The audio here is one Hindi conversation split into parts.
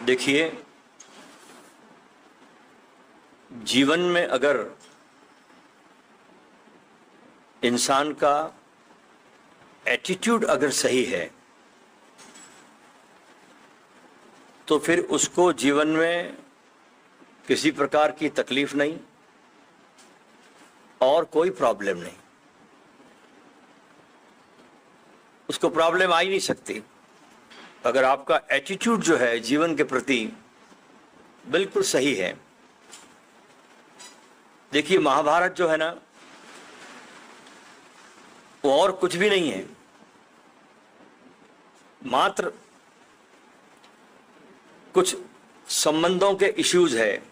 देखिए, जीवन में अगर इंसान का एटीट्यूड अगर सही है तो फिर उसको जीवन में किसी प्रकार की तकलीफ नहीं और कोई प्रॉब्लम नहीं, उसको प्रॉब्लम आ ही नहीं सकती अगर आपका एटीट्यूड जो है जीवन के प्रति बिल्कुल सही है। देखिए, महाभारत जो है ना, वो और कुछ भी नहीं है, मात्र कुछ संबंधों के इश्यूज है,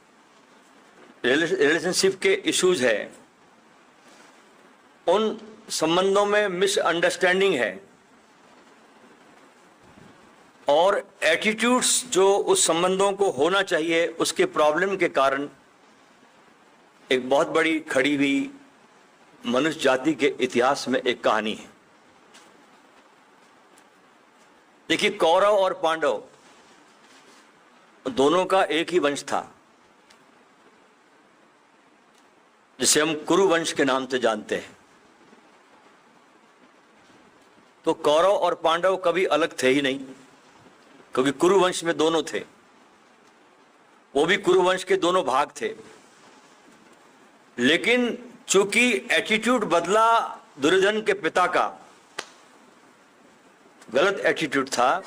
रिलेशनशिप के इश्यूज है, उन संबंधों में मिसअंडरस्टैंडिंग है और एटीट्यूड्स जो उस संबंधों को होना चाहिए उसके प्रॉब्लम के कारण एक बहुत बड़ी खड़ी हुई मनुष्य जाति के इतिहास में एक कहानी है। देखिए, कौरव और पांडव दोनों का एक ही वंश था जिसे हम कुरु वंश के नाम से जानते हैं। तो कौरव और पांडव कभी अलग थे ही नहीं, क्योंकि कुरु वंश में दोनों थे, वो भी कुरु वंश के दोनों भाग थे। लेकिन चूंकि एटीट्यूड बदला, दुर्योधन के पिता का गलत एटीट्यूड था,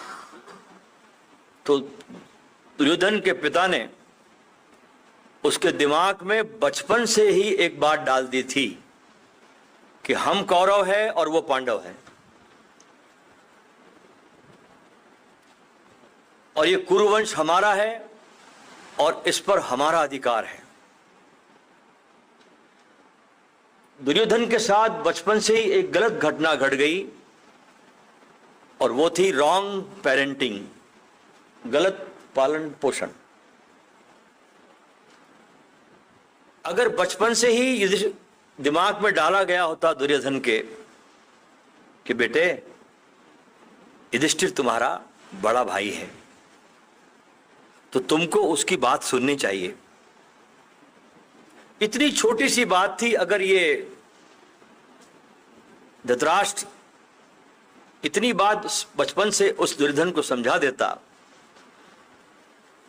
तो दुर्योधन के पिता ने उसके दिमाग में बचपन से ही एक बात डाल दी थी कि हम कौरव है और वो पांडव है, और ये कुरुवंश हमारा है और इस पर हमारा अधिकार है। दुर्योधन के साथ बचपन से ही एक गलत घटना घट गई और वो थी रॉन्ग पेरेंटिंग, गलत पालन पोषण। अगर बचपन से ही दिमाग में डाला गया होता दुर्योधन के कि बेटे, युधिष्ठिर तुम्हारा बड़ा भाई है तो तुमको उसकी बात सुननी चाहिए। इतनी छोटी सी बात थी, अगर ये धृतराष्ट्र इतनी बात बचपन से उस दुर्योधन को समझा देता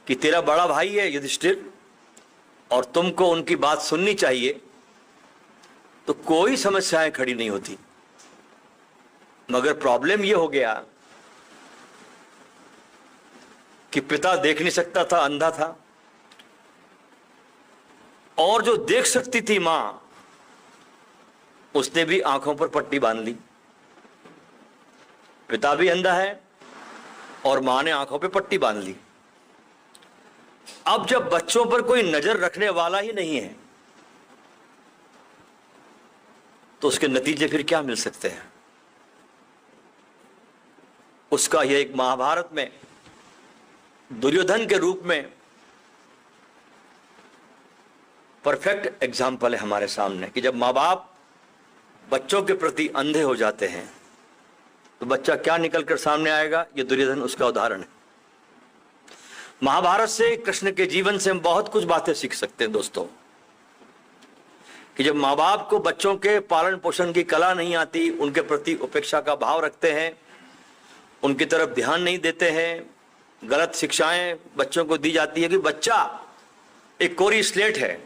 कि तेरा बड़ा भाई है युधिष्ठिर और तुमको उनकी बात सुननी चाहिए, तो कोई समस्याएं खड़ी नहीं होती। मगर प्रॉब्लम यह हो गया कि पिता देख नहीं सकता था, अंधा था, और जो देख सकती थी मां, उसने भी आंखों पर पट्टी बांध ली। पिता भी अंधा है और मां ने आंखों पर पट्टी बांध ली। अब जब बच्चों पर कोई नजर रखने वाला ही नहीं है तो उसके नतीजे फिर क्या मिल सकते हैं? उसका यह एक महाभारत में दुर्योधन के रूप में परफेक्ट एग्जाम्पल है हमारे सामने कि जब माँ बाप बच्चों के प्रति अंधे हो जाते हैं तो बच्चा क्या निकलकर सामने आएगा। ये दुर्योधन उसका उदाहरण है। महाभारत से, कृष्ण के जीवन से हम बहुत कुछ बातें सीख सकते हैं दोस्तों, कि जब माँ बाप को बच्चों के पालन पोषण की कला नहीं आती, उनके प्रति उपेक्षा का भाव रखते हैं, उनकी तरफ ध्यान नहीं देते हैं, गलत शिक्षाएं बच्चों को दी जाती है कि बच्चा एक कोरी स्लेट है,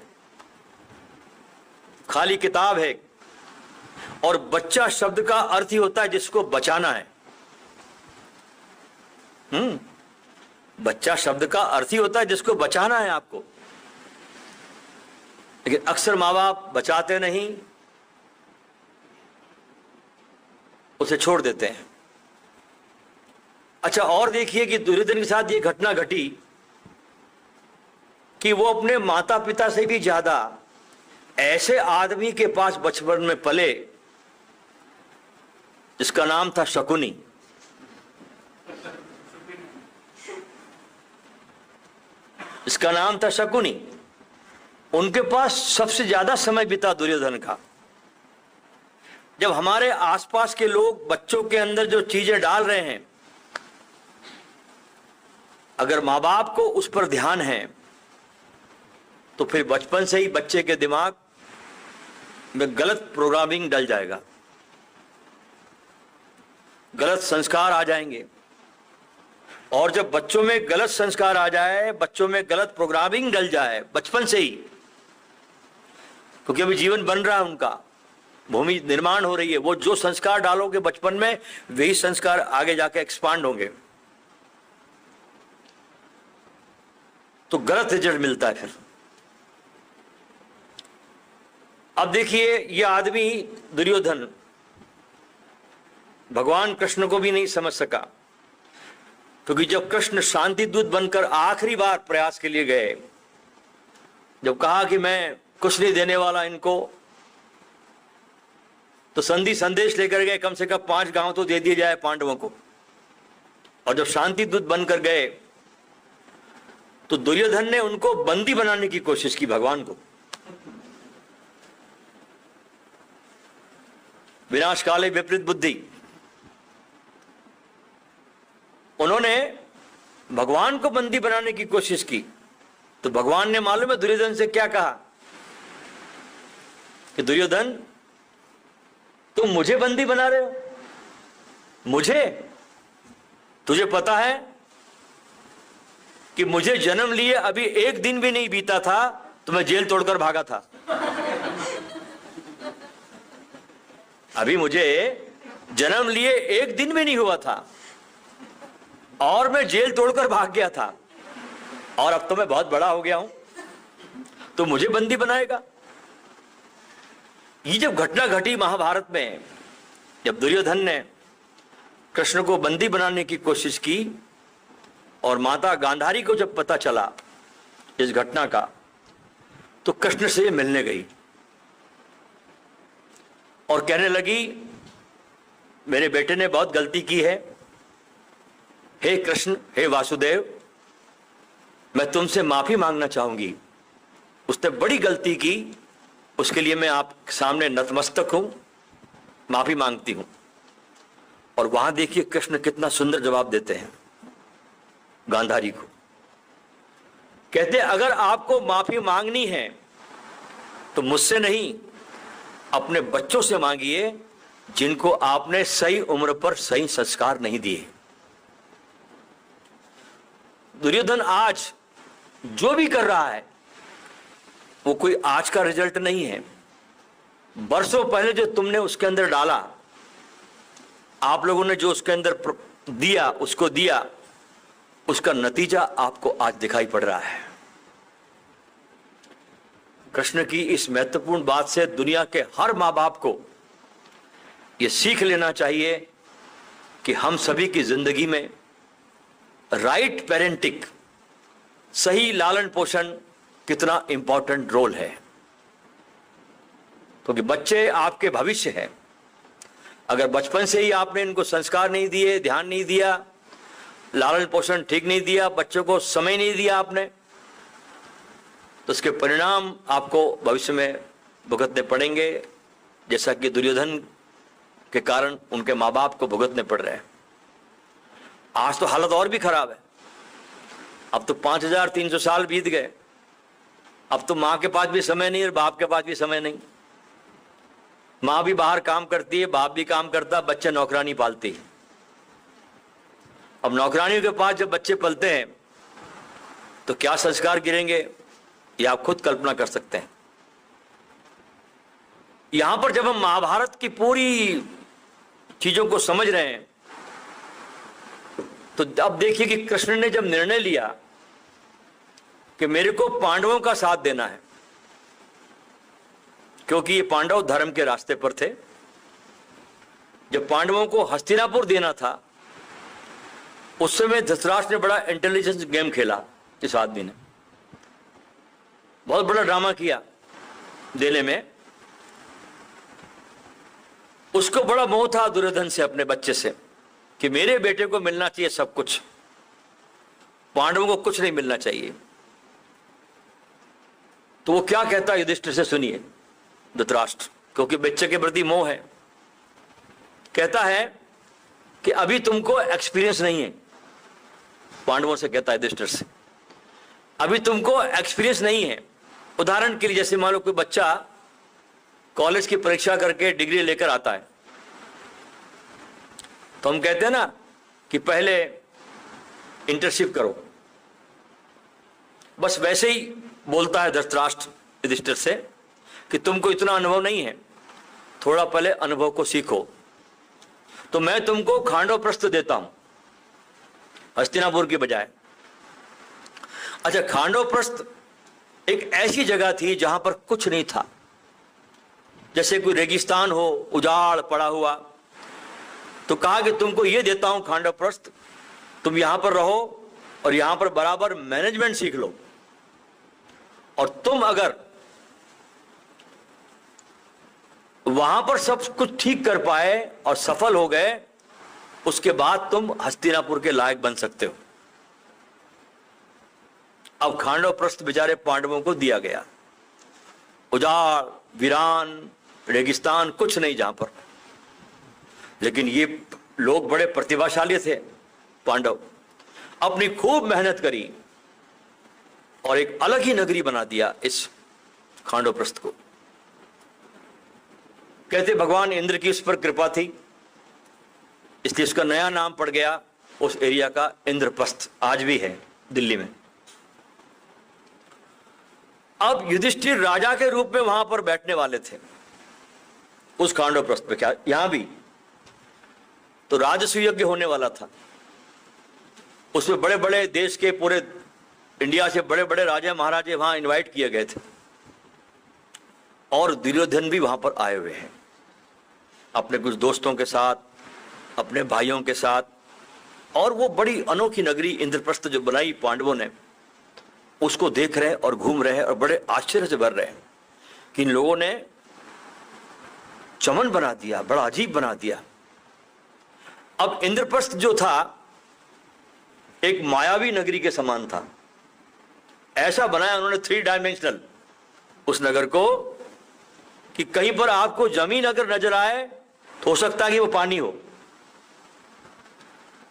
खाली किताब है, और बच्चा शब्द का अर्थ ही होता है जिसको बचाना है। बच्चा शब्द का अर्थ ही होता है जिसको बचाना है आपको। लेकिन अक्सर माँ बाप बचाते नहीं, उसे छोड़ देते हैं। अच्छा, और देखिए कि दुर्योधन के साथ ये घटना घटी कि वो अपने माता पिता से भी ज्यादा ऐसे आदमी के पास बचपन में पले जिसका नाम था शकुनी। इसका नाम था शकुनी। उनके पास सबसे ज्यादा समय बिता दुर्योधन का। जब हमारे आसपास के लोग बच्चों के अंदर जो चीजें डाल रहे हैं अगर माँ बाप को उस पर ध्यान है तो फिर बचपन से ही बच्चे के दिमाग में गलत प्रोग्रामिंग डल जाएगा, गलत संस्कार आ जाएंगे। और जब बच्चों में गलत संस्कार आ जाए, बच्चों में गलत प्रोग्रामिंग डल जाए बचपन से ही, क्योंकि अभी जीवन बन रहा है, उनका भूमि निर्माण हो रही है, वो जो संस्कार डालोगे बचपन में वही संस्कार आगे जाके एक्सपांड होंगे, तो गलत रिजल्ट मिलता है फिर। अब देखिए, ये आदमी दुर्योधन भगवान कृष्ण को भी नहीं समझ सका, क्योंकि जब कृष्ण शांति दूत बनकर आखिरी बार प्रयास के लिए गए, जब कहा कि मैं कुछ नहीं देने वाला इनको, तो संधि संदेश लेकर गए, कम से कम 5 गांव तो दे दिए जाए पांडवों को। और जब शांति दूत बनकर गए तो दुर्योधन ने उनको बंदी बनाने की कोशिश की, भगवान को। विनाश काले विपरीत बुद्धि, उन्होंने भगवान को बंदी बनाने की कोशिश की। तो भगवान ने मालूम है दुर्योधन से क्या कहा कि दुर्योधन, तुम मुझे बंदी बना रहे हो? मुझे? तुझे पता है कि मुझे जन्म लिए अभी 1 दिन भी नहीं बीता था तो मैं जेल तोड़कर भागा था। अभी मुझे जन्म लिए 1 दिन भी नहीं हुआ था और मैं जेल तोड़कर भाग गया था, और अब तो मैं बहुत बड़ा हो गया हूं, तो मुझे बंदी बनाएगा? ये जब घटना घटी महाभारत में, जब दुर्योधन ने कृष्ण को बंदी बनाने की कोशिश की और माता गांधारी को जब पता चला इस घटना का, तो कृष्ण से मिलने गई और कहने लगी, मेरे बेटे ने बहुत गलती की है, हे कृष्ण, हे वासुदेव, मैं तुमसे माफी मांगना चाहूंगी। उसने बड़ी गलती की, उसके लिए मैं आप सामने नतमस्तक हूं, माफी मांगती हूं। और वहां देखिए कृष्ण कितना सुंदर जवाब देते हैं गांधारी को। कहते अगर आपको माफी मांगनी है तो मुझसे नहीं, अपने बच्चों से मांगिए जिनको आपने सही उम्र पर सही संस्कार नहीं दिए। दुर्योधन आज जो भी कर रहा है वो कोई आज का रिजल्ट नहीं है। बरसों पहले जो तुमने उसके अंदर डाला, आप लोगों ने जो उसके अंदर दिया, उसको दिया, उसका नतीजा आपको आज दिखाई पड़ रहा है। कृष्ण की इस महत्वपूर्ण बात से दुनिया के हर मां बाप को यह सीख लेना चाहिए कि हम सभी की जिंदगी में राइट पेरेंटिंग, सही लालन पोषण कितना इंपॉर्टेंट रोल है, क्योंकि बच्चे आपके भविष्य है। अगर बचपन से ही आपने इनको संस्कार नहीं दिए, ध्यान नहीं दिया, लालन पोषण ठीक नहीं दिया, बच्चों को समय नहीं दिया आपने, तो उसके परिणाम आपको भविष्य में भुगतने पड़ेंगे, जैसा कि दुर्योधन के कारण उनके माँ बाप को भुगतने पड़ रहे हैं। आज तो हालत और भी खराब है। अब तो 5300 साल बीत गए, अब तो माँ के पास भी समय नहीं और बाप के पास भी समय नहीं। माँ भी बाहर काम करती है, बाप भी काम करता, बच्चे नौकरानी पालती है। अब नौकरानियों के पास जब बच्चे पलते हैं तो क्या संस्कार गिरेंगे, ये आप खुद कल्पना कर सकते हैं। यहां पर जब हम महाभारत की पूरी चीजों को समझ रहे हैं तो अब देखिए कि कृष्ण ने जब निर्णय लिया कि मेरे को पांडवों का साथ देना है, क्योंकि ये पांडव धर्म के रास्ते पर थे। जब पांडवों को हस्तिनापुर देना था, उस समय धृतराष्ट्र ने बड़ा इंटेलिजेंस गेम खेला। इस आदमी ने बहुत बड़ा ड्रामा किया देने में। उसको बड़ा मोह था दुर्योधन से, अपने बच्चे से, कि मेरे बेटे को मिलना चाहिए सब कुछ, पांडवों को कुछ नहीं मिलना चाहिए। तो वो क्या कहता है युधिष्ठिर से, सुनिए धृतराष्ट्र, क्योंकि बच्चे के प्रति मोह है। कहता है कि अभी तुमको एक्सपीरियंस नहीं है, पांडवों से कहता है युधिष्ठिर से, अभी तुमको एक्सपीरियंस नहीं है। उदाहरण के लिए जैसे मान लो कोई बच्चा कॉलेज की परीक्षा करके डिग्री लेकर आता है, तो हम कहते हैं ना कि पहले इंटर्नशिप करो। बस वैसे ही बोलता है धृतराष्ट्र युधिष्ठिर से कि तुमको इतना अनुभव नहीं है, थोड़ा पहले अनुभव को सीखो। तो मैं तुमको खांडवप्रस्थ देता हूं हस्तिनापुर की बजाय। अच्छा, खांडवप्रस्थ एक ऐसी जगह थी जहां पर कुछ नहीं था, जैसे कोई रेगिस्तान हो, उजाड़ पड़ा हुआ। तो कहा कि तुमको ये देता हूं खांडवप्रस्थ, तुम यहां पर रहो और यहां पर बराबर मैनेजमेंट सीख लो, और तुम अगर वहां पर सब कुछ ठीक कर पाए और सफल हो गए, उसके बाद तुम हस्तिनापुर के लायक बन सकते हो। अब खांडवप्रस्थ बेचारे पांडवों को दिया गया, उजाड़ वीरान रेगिस्तान, कुछ नहीं जहां पर। लेकिन ये लोग बड़े प्रतिभाशाली थे पांडव, अपनी खूब मेहनत करी और एक अलग ही नगरी बना दिया इस खांडवप्रस्थ को। कहते भगवान इंद्र की उस पर कृपा थी, इसलिए उसका नया नाम पड़ गया उस एरिया का इंद्रप्रस्थ, आज भी है दिल्ली में। अब युधिष्ठिर राजा के रूप में वहां पर बैठने वाले थे उस खांडवप्रस्थ पे, क्या यहां भी तो राजसूय यज्ञ होने वाला था। उसमें बड़े बड़े देश के, पूरे इंडिया से बड़े बड़े राजे महाराजे वहां इनवाइट किए गए थे, और दुर्योधन भी वहां पर आए हुए हैं अपने कुछ दोस्तों के साथ, अपने भाइयों के साथ। और वो बड़ी अनोखी नगरी इंद्रप्रस्थ जो बनाई पांडवों ने, उसको देख रहे और घूम रहे और बड़े आश्चर्य से भर रहे हैं कि इन लोगों ने चमन बना दिया, बड़ा अजीब बना दिया। अब इंद्रप्रस्थ जो था एक मायावी नगरी के समान था, ऐसा बनाया उन्होंने 3 डायमेंशनल उस नगर को कि कहीं पर आपको जमीन अगर नजर आए तो हो सकता है कि वो पानी हो,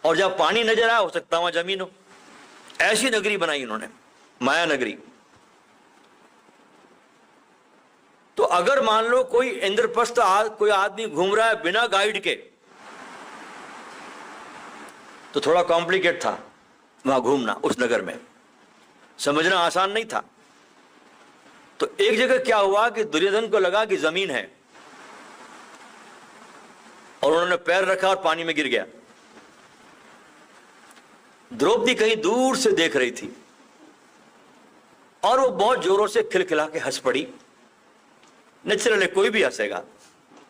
और जब पानी नजर आए हो सकता है वहां जमीन हो। ऐसी नगरी बनाई उन्होंने, माया नगरी। तो अगर मान लो कोई इंद्रप्रस्थ कोई आदमी घूम रहा है बिना गाइड के, तो थोड़ा कॉम्प्लिकेट था वहां घूमना, उस नगर में समझना आसान नहीं था। तो एक जगह क्या हुआ कि दुर्योधन को लगा कि जमीन है, और उन्होंने पैर रखा और पानी में गिर गया। द्रौपदी कहीं दूर से देख रही थी और वो बहुत जोरों से खिलखिला के हंस पड़ी। नेचुरली कोई भी हंसेगा,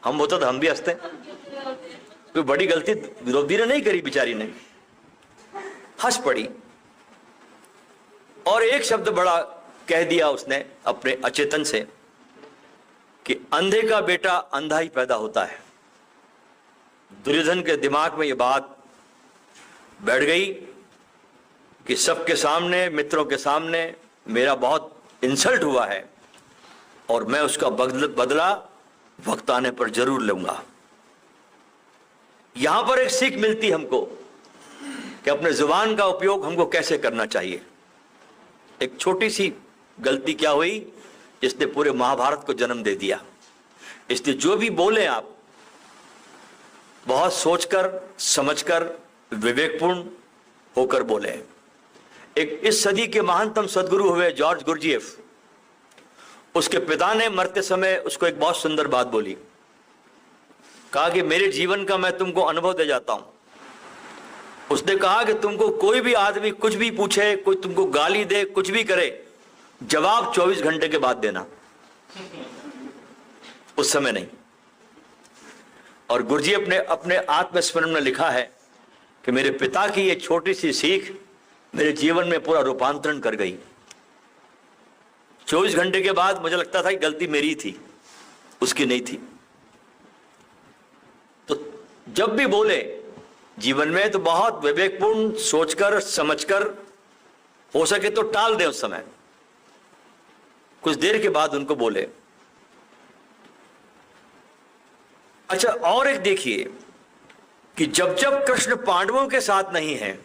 हम होता तो हम भी हंसते। कोई बड़ी गलती द्रौपदी ने नहीं करी, बेचारी ने हंस पड़ी और एक शब्द बड़ा कह दिया उसने अपने अचेतन से कि अंधे का बेटा अंधा ही पैदा होता है। दुर्योधन के दिमाग में ये बात बैठ गई कि सबके सामने, मित्रों के सामने मेरा बहुत इंसल्ट हुआ है और मैं उसका बदला वक्त आने पर जरूर लूंगा। यहां पर एक सीख मिलती हमको कि अपने जुबान का उपयोग हमको कैसे करना चाहिए। एक छोटी सी गलती क्या हुई जिसने पूरे महाभारत को जन्म दे दिया। इसलिए जो भी बोले आप बहुत सोचकर समझकर विवेकपूर्ण होकर बोले। एक इस सदी के महानतम सदगुरु हुए जॉर्ज गुरजीएफ, उसके पिता ने मरते समय उसको एक बहुत सुंदर बात बोली। कहा कि मेरे जीवन का मैं तुमको अनुभव दे जाता हूं। उसने कहा कि तुमको कोई भी आदमी कुछ भी पूछे, कोई तुमको गाली दे, कुछ भी करे, जवाब 24 घंटे के बाद देना, उस समय नहीं। और गुरजीएफ ने अपने आत्मस्मरण में लिखा है कि मेरे पिता की ये छोटी सी सीख मेरे जीवन में पूरा रूपांतरण कर गई। 24 घंटे के बाद मुझे लगता था कि गलती मेरी थी, उसकी नहीं थी। तो जब भी बोले जीवन में तो बहुत विवेकपूर्ण सोचकर समझकर, हो सके तो टाल दें उस समय, कुछ देर के बाद उनको बोले। अच्छा, और एक देखिए कि जब जब कृष्ण पांडवों के साथ नहीं है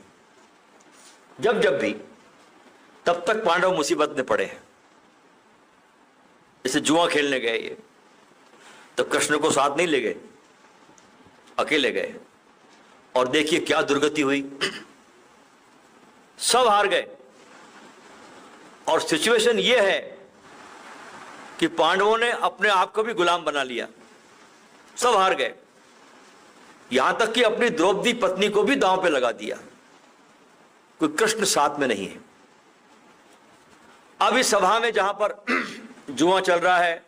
जब जब भी, तब तक पांडव मुसीबत में पड़े हैं। जैसे जुआ खेलने गए ये, तो कृष्ण को साथ नहीं ले गए, अकेले गए, और देखिए क्या दुर्गति हुई, सब हार गए। और सिचुएशन ये है कि पांडवों ने अपने आप को भी गुलाम बना लिया, सब हार गए, यहां तक कि अपनी द्रौपदी पत्नी को भी दांव पे लगा दिया, कोई कृष्ण साथ में नहीं है। अब इस सभा में जहां पर जुआ चल रहा है,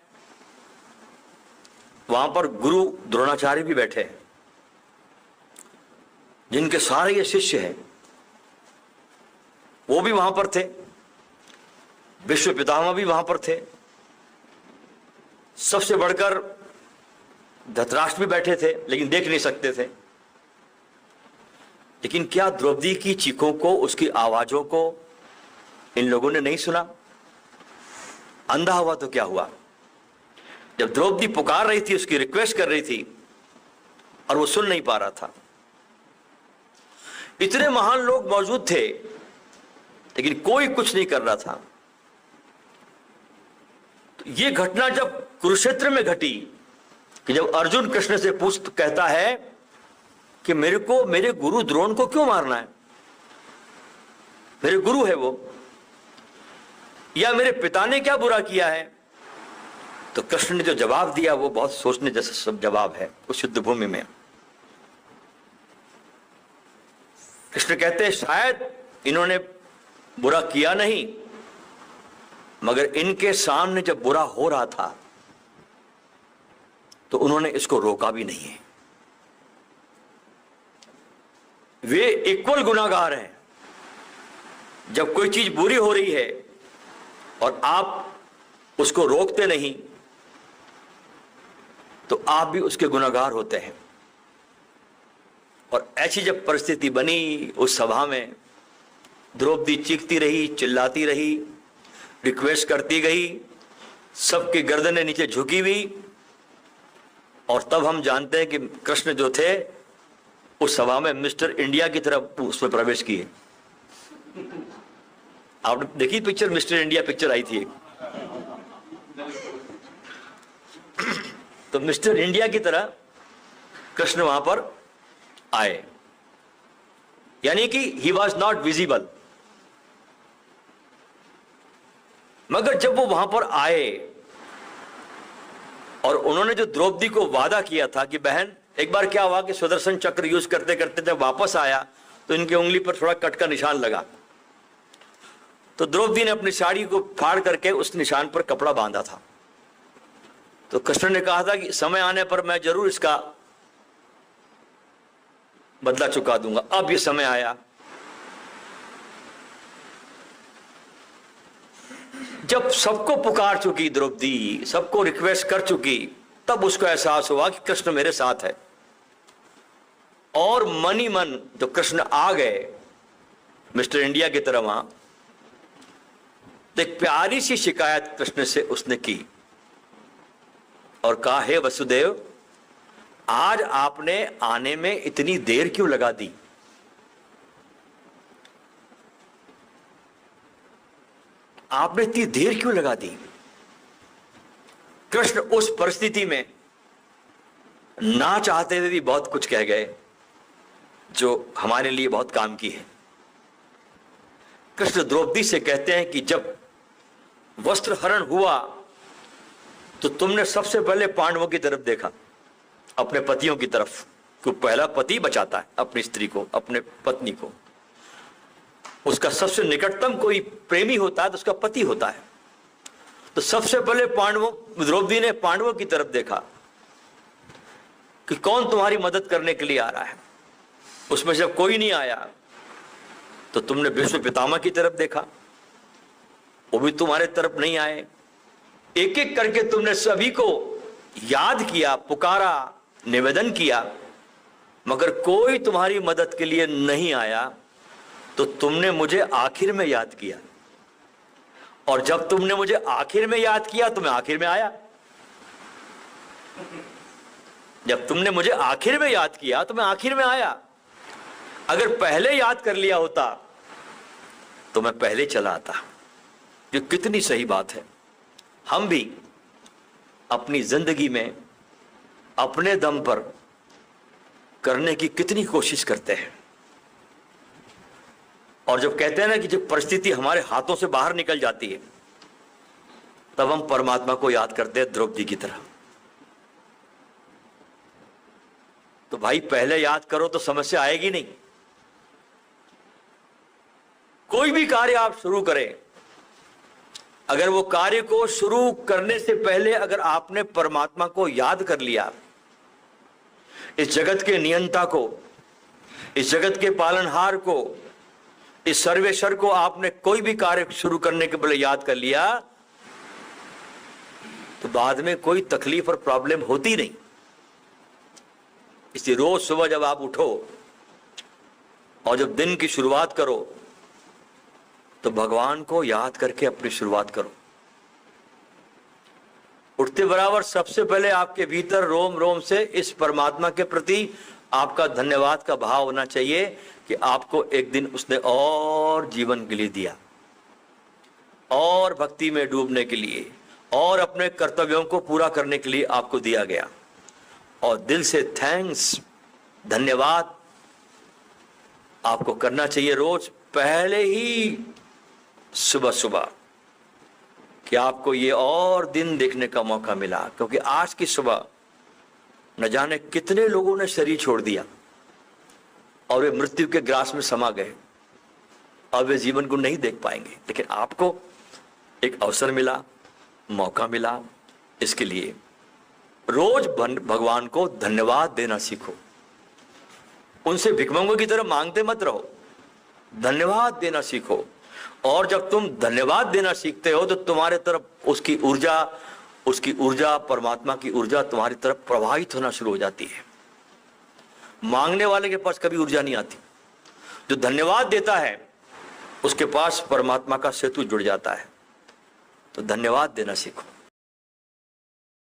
वहां पर गुरु द्रोणाचार्य भी बैठे हैं, जिनके सारे ये शिष्य हैं, वो भी वहां पर थे, विश्व पितामह भी वहां पर थे, सबसे बढ़कर धृतराष्ट्र भी बैठे थे, लेकिन देख नहीं सकते थे। लेकिन क्या द्रौपदी की चीखों को, उसकी आवाजों को इन लोगों ने नहीं सुना? अंधा हुआ तो क्या हुआ? जब द्रौपदी पुकार रही थी, उसकी रिक्वेस्ट कर रही थी, और वो सुन नहीं पा रहा था। इतने महान लोग मौजूद थे, लेकिन कोई कुछ नहीं कर रहा था। तो ये घटना जब कुरुक्षेत्र में घटी, कि जब अर्जुन कृष्ण से कहता है कि मेरे को, मेरे गुरु द्रोण को क्यों मारना है, मेरे गुरु है वो, या मेरे पिता ने क्या बुरा किया है, तो कृष्ण ने जो जवाब दिया वो बहुत सोचने जैसा सब जवाब है उस युद्ध भूमि में। कृष्ण कहते हैं शायद इन्होंने बुरा किया नहीं, मगर इनके सामने जब बुरा हो रहा था तो उन्होंने इसको रोका भी नहीं है। वे इक्वल गुनाहगार हैं। जब कोई चीज बुरी हो रही है और आप उसको रोकते नहीं, तो आप भी उसके गुनाहगार होते हैं। और ऐसी जब परिस्थिति बनी उस सभा में, द्रौपदी चीखती रही, चिल्लाती रही, रिक्वेस्ट करती गई, सबकी गर्दनें नीचे झुकी हुई, और तब हम जानते हैं कि कृष्ण जो थे उस सभा में मिस्टर इंडिया की तरफ उसमें प्रवेश किए। आपने देखी पिक्चर, मिस्टर इंडिया पिक्चर आई थी एक, तो मिस्टर इंडिया की तरह कृष्ण वहां पर आए, यानी कि ही वॉज नॉट विजिबल। मगर जब वो वहां पर आए और उन्होंने जो द्रौपदी को वादा किया था कि बहन, एक बार क्या हुआ कि सुदर्शन चक्र यूज करते करते जब वापस आया तो इनकी उंगली पर थोड़ा कट का निशान लगा, तो द्रौपदी ने अपनी साड़ी को फाड़ करके उस निशान पर कपड़ा बांधा था। तो कृष्ण ने कहा था कि समय आने पर मैं जरूर इसका बदला चुका दूंगा। अब ये समय आया। जब सबको पुकार चुकी द्रौपदी, सबको रिक्वेस्ट कर चुकी, तब उसको एहसास हुआ कि कृष्ण मेरे साथ है। और मन ही मन जो कृष्ण आ गए मिस्टर इंडिया की तरह वहां, तो एक प्यारी सी शिकायत कृष्ण से उसने की और कहा, हे वसुदेव, आज आपने आने में इतनी देर क्यों लगा दी? आपने इतनी देर क्यों लगा दी? कृष्ण उस परिस्थिति में ना चाहते हुए भी बहुत कुछ कह गए जो हमारे लिए बहुत काम की है। कृष्ण द्रौपदी से कहते हैं कि जब वस्त्र हरण हुआ तो तुमने सबसे पहले पांडवों की तरफ देखा, अपने पतियों की तरफ, क्योंकि पहला पति बचाता है अपनी स्त्री को, अपने पत्नी को। उसका सबसे निकटतम कोई प्रेमी होता है तो उसका पति होता है। तो सबसे पहले द्रौपदी ने पांडवों की तरफ देखा कि कौन तुम्हारी मदद करने के लिए आ रहा है। उसमें जब कोई नहीं आया तो तुमने भीष्म पितामह की तरफ देखा, वो भी तुम्हारे तरफ नहीं आए। एक एक करके तुमने सभी को याद किया, पुकारा, निवेदन किया, मगर कोई तुम्हारी मदद के लिए नहीं आया। तो तुमने मुझे आखिर में याद किया, और जब तुमने मुझे आखिर में याद किया तो मैं आखिर में आया। जब तुमने मुझे आखिर में याद किया तो मैं आखिर में आया। अगर पहले याद कर लिया होता तो मैं पहले चला आता। ये कितनी सही बात है। हम भी अपनी जिंदगी में अपने दम पर करने की कितनी कोशिश करते हैं, और जब कहते हैं ना कि जब परिस्थिति हमारे हाथों से बाहर निकल जाती है, तब हम परमात्मा को याद करते हैं द्रौपदी की तरह। तो भाई पहले याद करो तो समस्या आएगी नहीं। कोई भी कार्य आप शुरू करें, अगर वो कार्य को शुरू करने से पहले अगर आपने परमात्मा को याद कर लिया, इस जगत के नियंता को, इस जगत के पालनहार को, इस सर्वेश्वर को आपने कोई भी कार्य शुरू करने के पहले याद कर लिया, तो बाद में कोई तकलीफ और प्रॉब्लम होती नहीं। इसलिए रोज सुबह जब आप उठो और जब दिन की शुरुआत करो, तो भगवान को याद करके अपनी शुरुआत करो। उठते बराबर सबसे पहले आपके भीतर रोम रोम से इस परमात्मा के प्रति आपका धन्यवाद का भाव होना चाहिए कि आपको एक दिन उसने और जीवन के लिए दिया, और भक्ति में डूबने के लिए, और अपने कर्तव्यों को पूरा करने के लिए आपको दिया गया। और दिल से थैंक्स, धन्यवाद आपको करना चाहिए रोज, पहले ही सुबह सुबह, कि आपको ये और दिन देखने का मौका मिला। क्योंकि आज की सुबह न जाने कितने लोगों ने शरीर छोड़ दिया और वे मृत्यु के ग्रास में समा गए, और वे जीवन को नहीं देख पाएंगे। लेकिन आपको एक अवसर मिला, मौका मिला। इसके लिए रोज भगवान को धन्यवाद देना सीखो। उनसे भिखमंगों की तरह मांगते मत रहो, धन्यवाद देना सीखो। और जब तुम धन्यवाद देना सीखते हो तो तुम्हारे तरफ उसकी ऊर्जा, परमात्मा की ऊर्जा तुम्हारी तरफ प्रवाहित होना शुरू हो जाती है। मांगने वाले के पास कभी ऊर्जा नहीं आती, जो धन्यवाद देता है उसके पास परमात्मा का सेतु जुड़ जाता है। तो धन्यवाद देना सीखो।